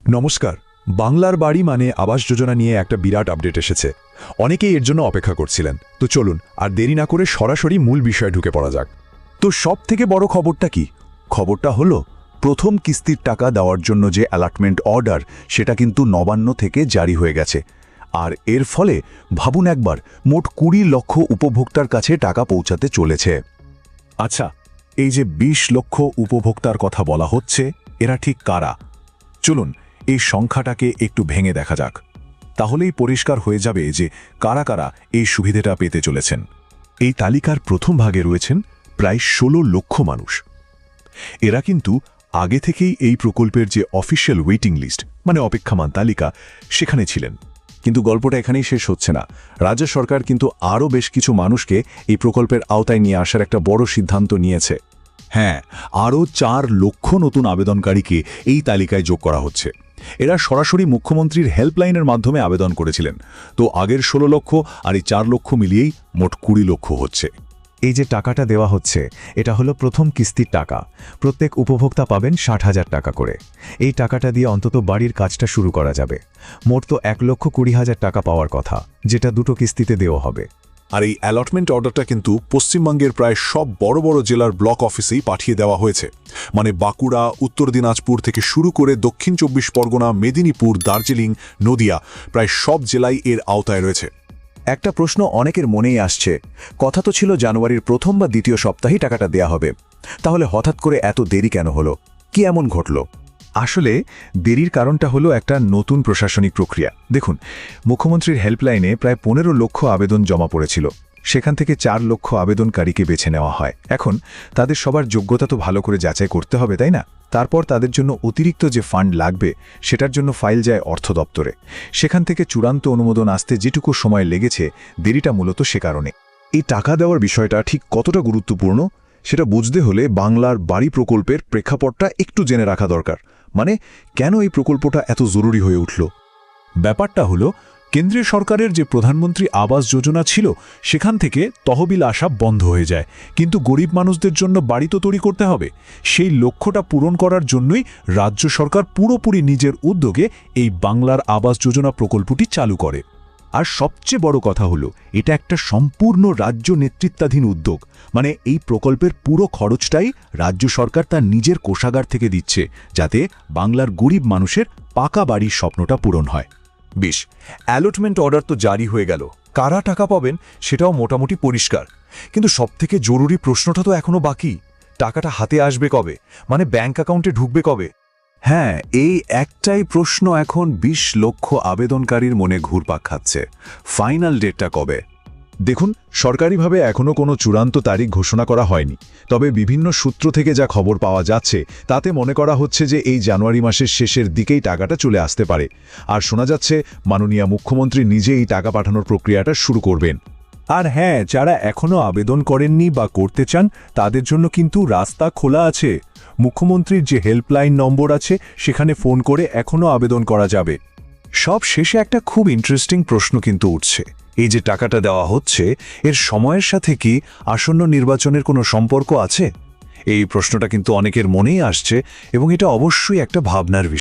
নমস্কার। বাংলার বাড়ি মানে আবাস যোজনা নিয়ে একটা বিরাট আপডেট এসেছে। অনেকেই এর জন্য অপেক্ষা করছিলেন। তো চলুন আর দেরি না করে সরাসরি মূল বিষয়ে ঢুকে পড়া যাক। তো সবথেকে বড় খবরটা কি? খবরটা হলো প্রথম কিস্তির টাকা দেওয়ার জন্য যে অ্যালটমেন্ট অর্ডার, সেটা কিন্তু নবান্ন থেকে জারি হয়ে গেছে। আর এর ফলে ভাবুন একবার, মোট ২০ লক্ষ উপভোক্তার কাছে টাকা পৌঁছাতে চলেছে। আচ্ছা, এই যে ২০ লক্ষ উপভোক্তার কথা বলা হচ্ছে, এরা ঠিক কারা? চলুন এই সংখ্যাটাকে একটু ভেঙে দেখা যাক। তাহলেই পরিষ্কার হয়ে যাবে যে কারা কারা এই সুবিধাটা পেতে চলেছেন। এই তালিকার প্রথম ভাগে রয়েছেন প্রায় ১৬ লক্ষ মানুষ। এরা কিন্তু আগে থেকেই এই প্রকল্পের যে অফিসিয়াল ওয়েটিং লিস্ট, মানে অপেক্ষামান তালিকা, সেখানে ছিলেন। কিন্তু গল্পটা এখানেই শেষ হচ্ছে না। রাজ্য সরকার কিন্তু আরও বেশ কিছু মানুষকে এই প্রকল্পের আওতায় নিয়ে আসার একটা বড় সিদ্ধান্ত নিয়েছে। হ্যাঁ, আরও ৪ লক্ষ নতুন আবেদনকারীকে এই তালিকায় যোগ করা হচ্ছে। এরা সরাসরি মুখ্যমন্ত্রীর হেল্পলাইনের মাধ্যমে আবেদন করেছিলেন। তো আগের ১৬ লক্ষ আর এই ৪ লক্ষ মিলিয়েই মোট ২০ লক্ষ হচ্ছে। এই যে টাকাটা দেওয়া হচ্ছে, এটা হলো প্রথম কিস্তির টাকা। প্রত্যেক উপভোক্তা পাবেন ৬০,০০০ টাকা করে। এই টাকাটা দিয়ে অন্তত বাড়ির কাজটা শুরু করা যাবে। মোট তো ১,২০,০০০ টাকা পাওয়ার কথা, যেটা দুটো কিস্তিতে দেওয়া হবে। আর এই অ্যালটমেন্ট অর্ডারটা কিন্তু পশ্চিমবঙ্গের প্রায় সব বড় বড় জেলার ব্লক অফিসেই পাঠিয়ে দেওয়া হয়েছে। মানে বাঁকুড়া, উত্তর দিনাজপুর থেকে শুরু করে দক্ষিণ ২৪ পরগনা, মেদিনীপুর, দার্জিলিং, নদিয়া, প্রায় সব জেলাই এর আওতায় রয়েছে। একটা প্রশ্ন অনেকের মনেই আসছে, কথা তো ছিল জানুয়ারির প্রথম বা দ্বিতীয় সপ্তাহেই টাকাটা দেয়া হবে। তাহলে হঠাৎ করে এত দেরি কেন হলো? কি এমন ঘটল? আসলে দেরির কারণটা হলো একটা নতুন প্রশাসনিক প্রক্রিয়া। দেখুন, মুখ্যমন্ত্রীর হেল্পলাইনে প্রায় ১৫ লক্ষ আবেদন জমা পড়েছিল। সেখান থেকে ৪ লক্ষ আবেদনকারীকে বেছে নেওয়া হয়। এখন তাদের সবার যোগ্যতা তো ভালো করে যাচাই করতে হবে, তাই না? তারপর তাদের জন্য অতিরিক্ত যে ফান্ড লাগবে, সেটার জন্য ফাইল যায় অর্থ দপ্তরে। সেখান থেকে চূড়ান্ত অনুমোদন আসতে যেটুকু সময় লেগেছে, দেরিটা মূলত সে কারণে। এই টাকা দেওয়ার বিষয়টা ঠিক কতটা গুরুত্বপূর্ণ সেটা বুঝতে হলে বাংলার বাড়ি প্রকল্পের প্রেক্ষাপটটা একটু জেনে রাখা দরকার। মানে কেন এই প্রকল্পটা এত জরুরি হয়ে উঠল? ব্যাপারটা হলো, কেন্দ্রীয় সরকারের যে প্রধানমন্ত্রী আবাস যোজনা ছিল, সেখান থেকে তহবিল আসা বন্ধ হয়ে যায়। কিন্তু গরিব মানুষদের জন্য বাড়ি তো তৈরি করতে হবে। সেই লক্ষ্যটা পূরণ করার জন্যই রাজ্য সরকার পুরোপুরি নিজের উদ্যোগে এই বাংলার আবাস যোজনা প্রকল্পটি চালু করে। আর সবচেয়ে বড় কথা হলো, এটা একটা সম্পূর্ণ রাজ্য নেতৃত্বাধীন উদ্যোগ। মানে এই প্রকল্পের পুরো খরচটাই রাজ্য সরকার তার নিজের কোষাগার থেকে দিচ্ছে, যাতে বাংলার গরিব মানুষের পাকা বাড়ির স্বপ্নটা পূরণ হয়। বেশ, অ্যালটমেন্ট অর্ডার তো জারি হয়ে গেল। কারা টাকা পাবেন সেটাও মোটামুটি পরিষ্কার। কিন্তু সবথেকে জরুরি প্রশ্নটা তো এখনো বাকি। টাকাটা হাতে আসবে কবে? মানে ব্যাংক অ্যাকাউন্টে ঢুকবে কবে? হ্যাঁ, এই একটাই প্রশ্ন এখন ২০ লক্ষ আবেদনকারীর মনে ঘুরপাক খাচ্ছে। ফাইনাল ডেটটা কবে? দেখুন, সরকারিভাবে এখনও কোনো চূড়ান্ত তারিখ ঘোষণা করা হয়নি। তবে বিভিন্ন সূত্র থেকে যা খবর পাওয়া যাচ্ছে, তাতে মনে করা হচ্ছে যে এই জানুয়ারি মাসের শেষের দিকেই টাকাটা চলে আসতে পারে। আর শোনা যাচ্ছে মাননীয় মুখ্যমন্ত্রী নিজে এই টাকা পাঠানোর প্রক্রিয়াটা শুরু করবেন। আর হ্যাঁ, যারা এখনও আবেদন করেননি বা করতে চান, তাদের জন্য কিন্তু রাস্তা খোলা আছে। মুখ্যমন্ত্রীর যে হেল্পলাইন নম্বর আছে, সেখানে ফোন করে এখনও আবেদন করা যাবে। সব শেষে একটা খুব ইন্টারেস্টিং প্রশ্ন কিন্তু উঠছে। এই যে টাকাটা দেওয়া হচ্ছে, এর সময়ের সাথে কি আসন্ন নির্বাচনের কোনো সম্পর্ক আছে? এই প্রশ্নটা কিন্তু অনেকের মনেই আসছে, এবং এটা অবশ্যই একটা ভাবনার বিষয়।